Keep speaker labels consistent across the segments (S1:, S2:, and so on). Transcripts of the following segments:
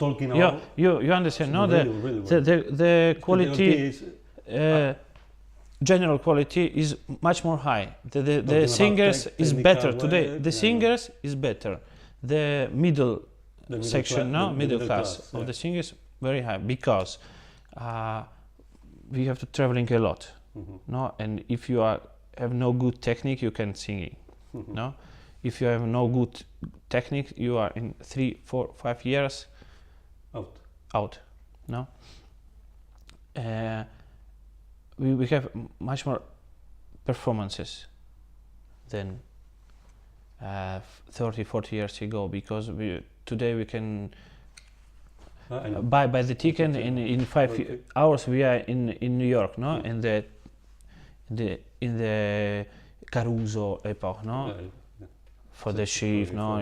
S1: talking
S2: Yeah,
S1: about.
S2: you understand? No,
S1: Really, really well.
S2: the quality,
S1: is
S2: general quality is much more high. The
S1: Talking about
S2: singers is
S1: technical
S2: better today.
S1: work,
S2: The
S1: yeah,
S2: singers is better. The middle
S1: the middle
S2: section,
S1: cla-
S2: no,
S1: the
S2: middle
S1: middle
S2: class
S1: yeah.
S2: of the singers very high because we have to traveling a lot, no, and if you have no good technique, you can sing, no. If you have no good technique, you are in 3, 4, 5 years out, no. We have much more performances than 30, 40 years ago because today we can buy the ticket in 5 hours. We are in New York, no, in the Caruso epoch, no, for the shift, no,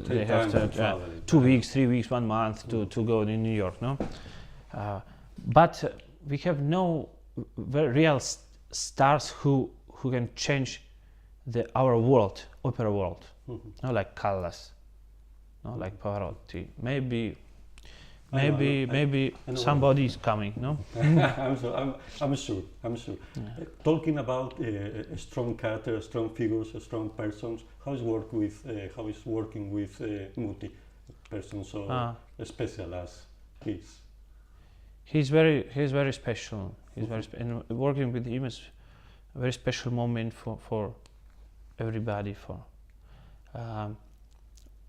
S2: they have to 2 weeks, 3 weeks, 1 month to go in New York, no, but we have no very real stars who can change our world, opera world, no, like Callas, no, like Pavarotti. Maybe somebody is coming, no?
S1: I'm sure. Yeah. Talking about strong character, strong figures, strong persons, how is working with Muti, a person so special as he is?
S2: He's very special. And working with him is a very special moment for everybody.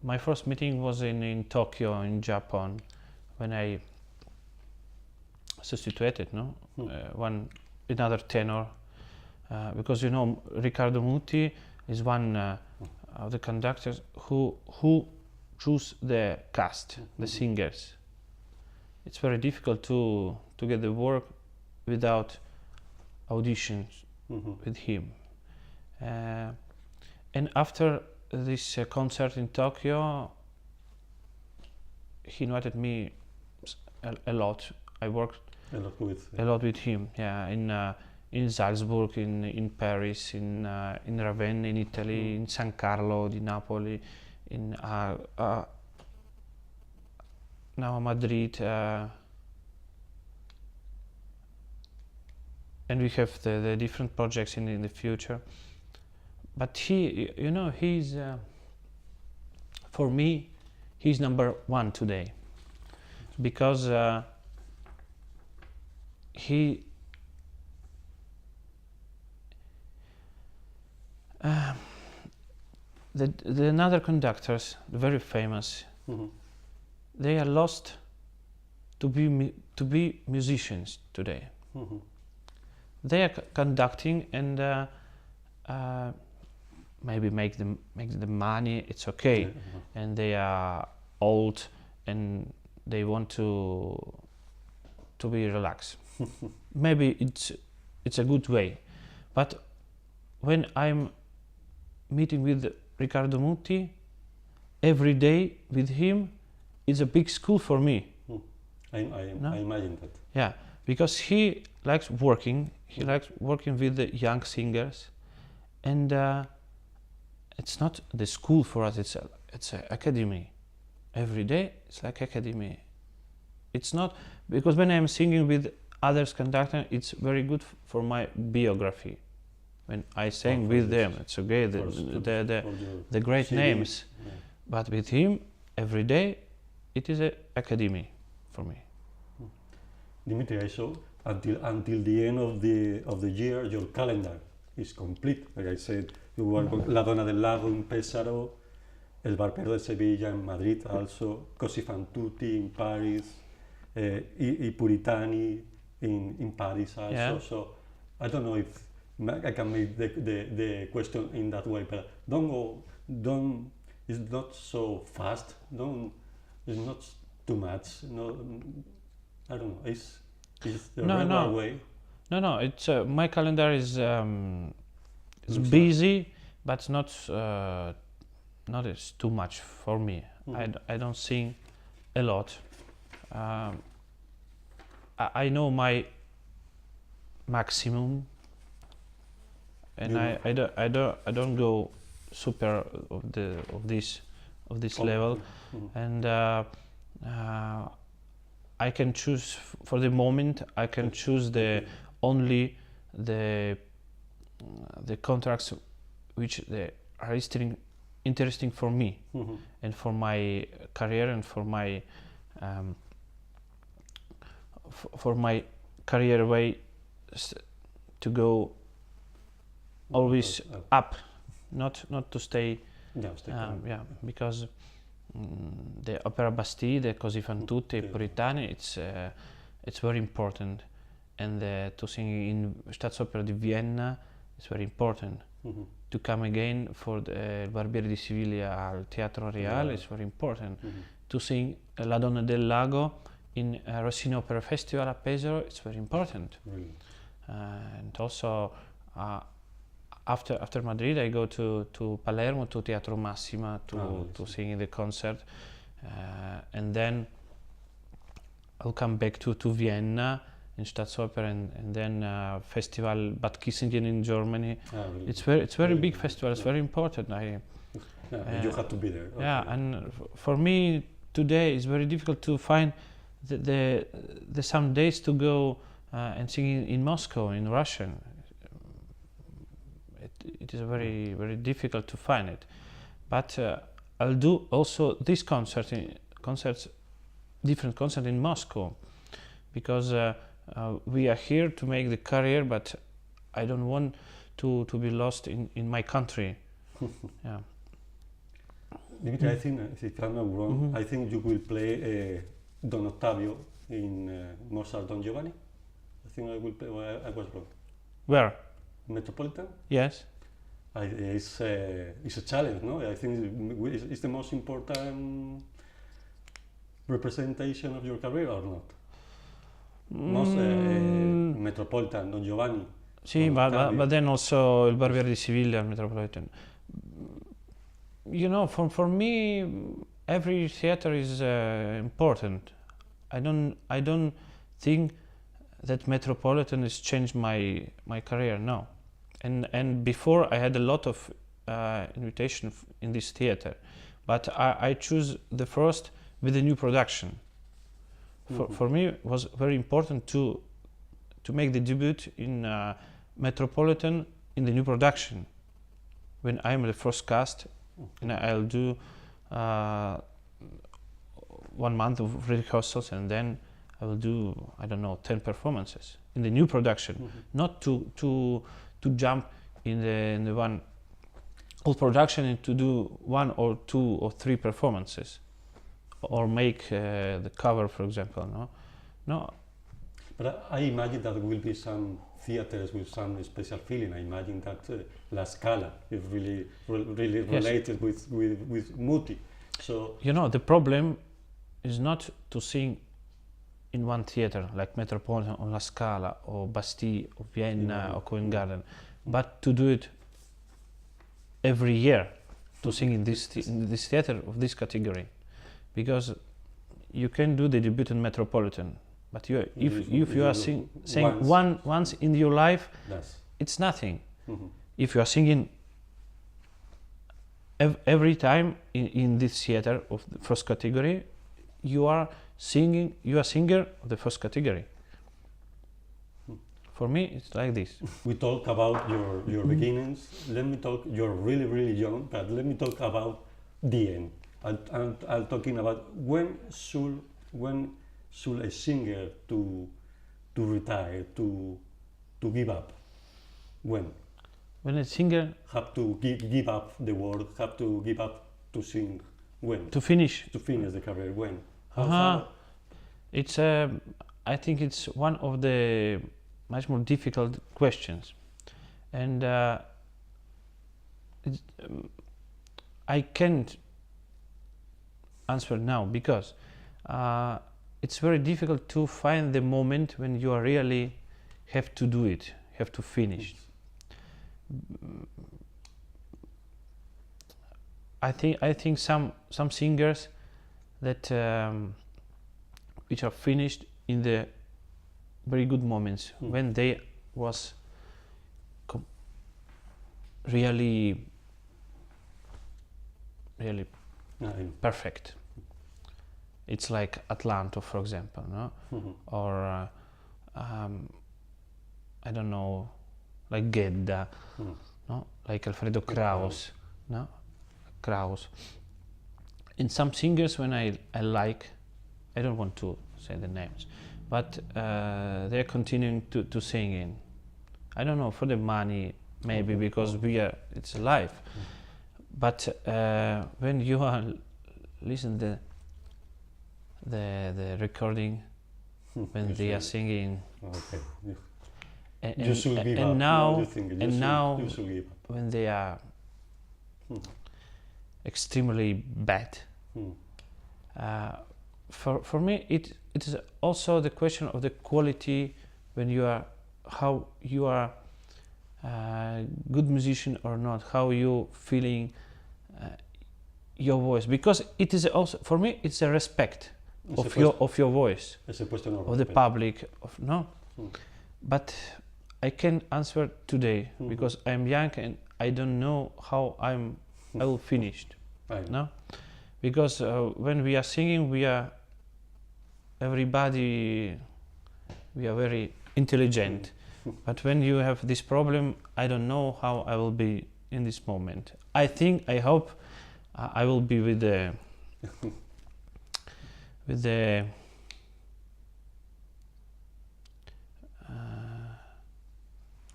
S2: My first meeting was in Tokyo, in Japan, when I substituted, no, another tenor, because Riccardo Muti is one of the conductors who choose the cast, the singers. It's very difficult to get the work without auditions with him. And after this concert in Tokyo, he invited me a lot. I worked a lot with him. Yeah, in Salzburg, in Paris, in Ravenna, in Italy, in San Carlo di Napoli, in now Madrid, and we have the different projects in the future. But he's for me, he's number one today, because the another conductors, very famous, they are lost to be musicians today. They are conducting and maybe make the money. It's okay, and they are old and they want to be relaxed. Maybe it's a good way, but when I'm meeting with Riccardo Muti every day with him, it's a big school for me.
S1: I imagine that.
S2: Yeah, because he likes working. He likes working with the young singers, and it's not the school for us. It's an academy. Every day it's like academy. It's not because when I'm singing with others conductor, it's very good for my biography. When I sing with them, it's okay. The great names, but with him every day, it is an academy for me.
S1: Dimitri, I saw until the end of the year, your calendar is complete. Like I said, you work on La Donna del Lago in Pesaro, El Barbero de Sevilla in Madrid, also Così fan tutti in Paris, I Puritani in Paris also. Yeah. So I don't know if I can make the question in that way, but it's not so fast. It's not too much. No, I don't know. It's the regular way.
S2: No. It's my calendar is busy, but not it's too much for me. I don't sing a lot. I know my maximum, and I don't go super of this level, and I can choose for the moment. I can choose only the contracts which they are interesting for me and for my career and for my for my career way to go always up, not to stay. Yeah, because the Opera Bastille, the Così fan tutte, i Puritani, it's very important, and to sing in Staatsoper di Vienna is very important. To come again for the Barbiere di Siviglia al Teatro Real is very important. To sing La Donna del Lago in Rossini Opera Festival at Pesaro, it's very important.
S1: Really?
S2: And also after Madrid, I go to Palermo, to Teatro Massima to sing in the concert, and then I'll come back to Vienna in Staatsoper, and then Festival Bad Kissingen in Germany.
S1: Really?
S2: It's very big festival. It's very important.
S1: You have to be there. Okay.
S2: Yeah, and for me today it's very difficult to find the some days to go and sing in Moscow in Russian. It is very difficult to find it, but I'll do also this different concert in Moscow, because we are here to make the career, but I don't want to be lost in my country. Yeah.
S1: Dimitri, I think, if I'm not wrong, I think you will play Don Ottavio in Mozart Don Giovanni. I think I will play. Well, I was wrong.
S2: Where?
S1: Metropolitan.
S2: Yes.
S1: It's a challenge, no? I think it's the most important representation of your career, or not? Metropolitan, Don Giovanni.
S2: Sì, but then also Il Barbiere di Siviglia, Metropolitan. You know, for me, every theater is important. I don't think that Metropolitan has changed my career. No, and before I had a lot of invitation in this theater, but I choose the first with the new production. For me, it was very important to make the debut in Metropolitan in the new production. When I'm the first cast, and I'll do 1 month of rehearsals, and then I will do, I don't know, 10 performances in the new production. Not to jump in the one old production and to do 1 or 2 or 3 performances, or make the cover, for example. No.
S1: But I imagine that there will be some theaters with some special feeling. I imagine that La Scala is really related with Muti. So
S2: you know, the problem is not to sing in one theater like Metropolitan or La Scala or Bastille or Vienna or Covent Garden, but to do it every year, to sing in this theater of this category, because you can do the debut in Metropolitan, but if you are saying once in your life, it's nothing. If you are singing every time in this theater of the first category, you are a singer of the first category. For me, it's like this.
S1: We talk about your beginnings. Let me talk. You're really young, but let me talk about the end. I'm talking about when should a singer to retire, to give up? When
S2: a singer
S1: have to give up the work, have to give up to sing? When
S2: to finish
S1: the career? When?
S2: It's I think it's one of the much more difficult questions, and I can't answer now, because it's very difficult to find the moment when you are really have to do it, have to finish. I think some singers that which are finished in the very good moments, when they was really perfect. it's like Atlanto, for example, no? Or I don't know, like Gedda, no? Like Alfredo Kraus, no? Kraus. In some singers, when I like, I don't want to say the names, but they're continuing to sing in. I don't know, for the money, maybe, because it's live. But when you are listen the recording, when they are singing,
S1: Okay.
S2: and
S1: You should give up.
S2: and now
S1: You think you
S2: and
S1: should,
S2: now
S1: you should give up.
S2: when they are extremely bad, for me it is also the question of the quality, when you are, how you are good musician or not, how you feeling your voice, because it is also, for me, it's a respect
S1: It's
S2: of your voice,
S1: It's a question of
S2: of the
S1: respect.
S2: public, of no. But I can answer today because I'm young and I don't know how I will finished.
S1: Right.
S2: No, because when we are singing, we are everybody, we are very intelligent. But when you have this problem, I don't know how I will be in this moment. I hope I will be with the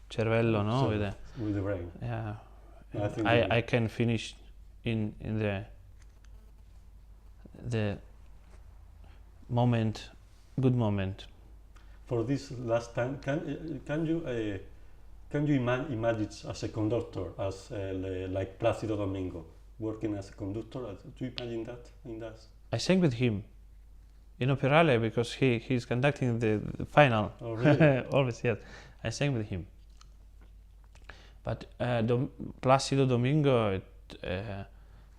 S2: cervello, no?
S1: So,
S2: With the,
S1: with the brain.
S2: yeah.
S1: I think
S2: I can finish in the moment, good moment.
S1: For this last time, can you imagine as a conductor, as like Plácido Domingo, working as a conductor? Do you imagine that in that?
S2: I sang with him in Operale because he's conducting the final.
S1: Oh, really?
S2: Always, yes. I sang with him. But Plácido Domingo,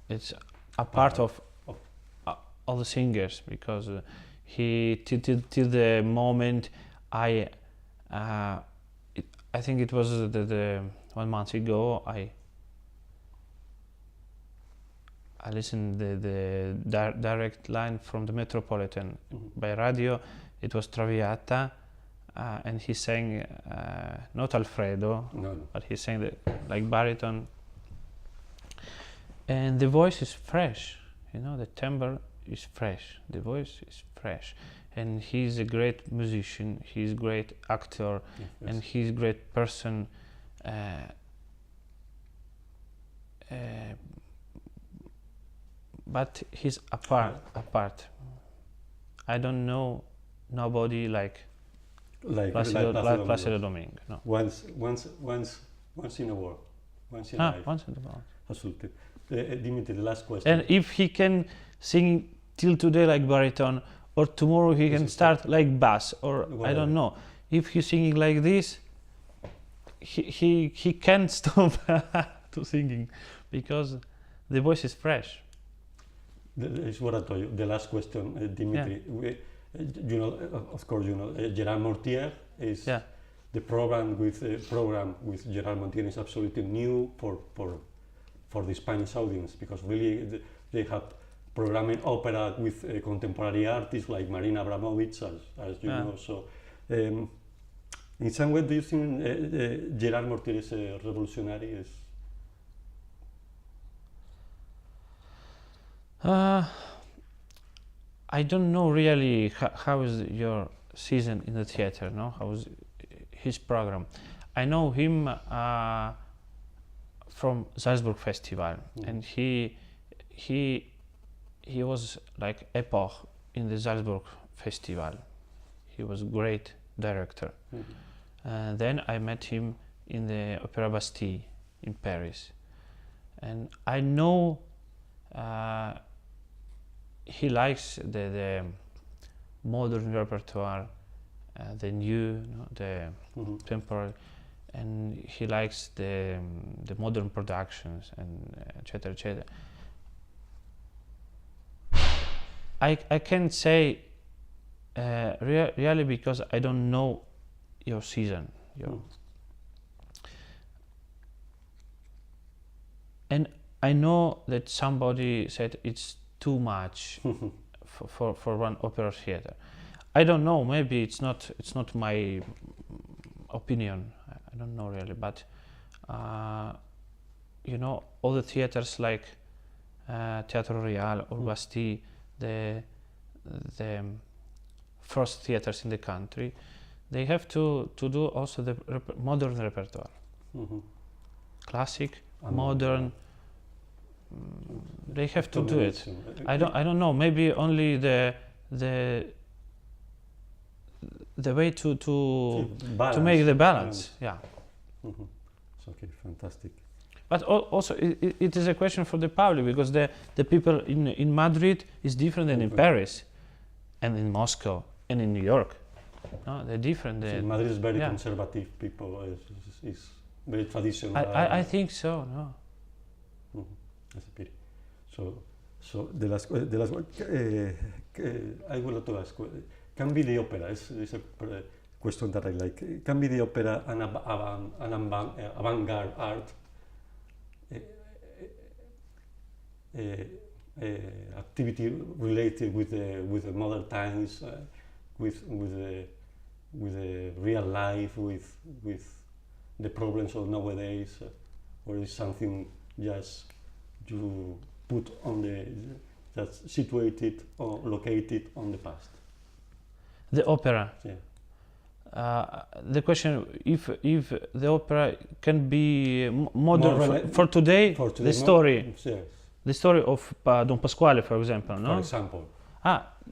S2: it's a part of all the singers, because he till the moment I think it was the 1 month ago, I listened the direct line from the Metropolitan by radio. It was Traviata, and he sang not Alfredo,
S1: No.
S2: but he sang like baritone, and the voice is fresh. You know, the timbre is fresh. The voice is fresh, and he's a great musician. He's a great actor, and he's a great person. But he's apart. I don't know nobody like Plácido Domingo. No.
S1: Once in a world, once in life.
S2: Once in a while.
S1: Absolutely. Dimitri, the last question.
S2: And if he can sing till today like baritone, or tomorrow he can start like bass, or
S1: Whatever.
S2: I don't know. If he's singing like this, he can't stop to singing, because the voice is fresh.
S1: It's what I told you. The last question, Dimitri. You know, of course, you know, Gerard Mortier is the program with Gerard Mortier is absolutely new for the Spanish audience, because really they have programming opera with contemporary artists like Marina Abramovic, as you know. So, in some way, do you think Gerard Mortier is a revolutionary?
S2: I don't know really how is your season in the theater, no? How is his program? I know him from Salzburg Festival, and he was like epoch in the Salzburg Festival. He was a great director. Then I met him in the Opéra Bastille in Paris, and I know he likes the modern repertoire, the new, the temporary, and he likes the modern productions, and etc. etc. I can't say really, because I don't know your season. And I know that somebody said it's too much for one opera theater. I don't know. Maybe it's not my opinion. I don't know really, but you know, all the theaters like Teatro Real or Bastille, the first theaters in the country, they have to do also the modern repertoire, classic, modern. They have to do it. I don't know. Maybe only the way to make the balance. Yeah.
S1: It's okay, fantastic.
S2: But also it is a question for the public, because the people in Madrid is different than in Paris, and in Moscow, and in New York. No, they're different.
S1: So Madrid is very conservative. People is very traditional.
S2: I think so. No.
S1: That's a pity. So the last one, I would like to ask, can be the opera? It's a question that I like. Can be the opera an avant-garde art? Activity related with the modern times, with the real life, with the problems of nowadays, or is something just you put on that's situated or located on the past?
S2: The opera.
S1: Yeah.
S2: The question, if the opera can be modern for today, the story.
S1: Yes.
S2: The story of Don Pasquale, for example, no?
S1: For example.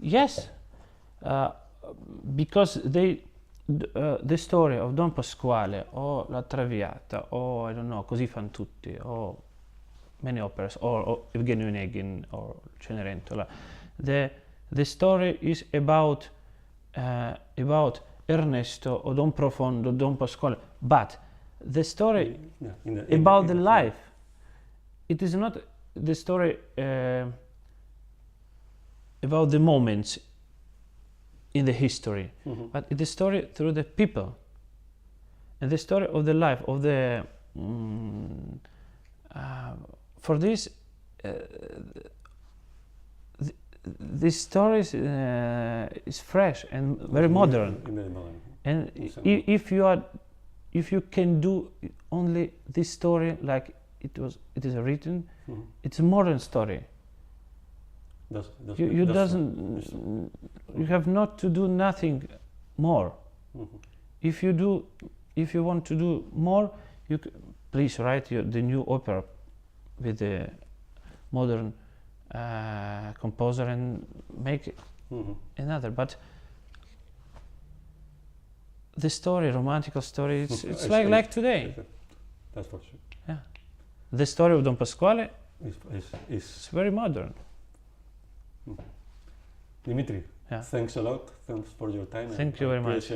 S2: Yes, because the story of Don Pasquale, or La Traviata, or I don't know, Così fan tutti, or many operas, or Evgenio Onegin, or Cenerentola. The story is about Ernesto, or Don Profondo, Don Pasquale, but the story about the life, it is not the story about the moments in the history, but it's the story through the people, and the story of the life of the. For this, this story is fresh and very modern. And if you can do only this story like it is written, it's a modern story. You have not to do nothing more. If you want to do more, please write the new opera with the modern composer and make another. But the story, romantic story, it's like today.
S1: That's for sure.
S2: Yeah, the story of Don Pasquale
S1: is
S2: very modern.
S1: Dimitri, thanks a lot. Thanks for your time.
S2: Thank you very much.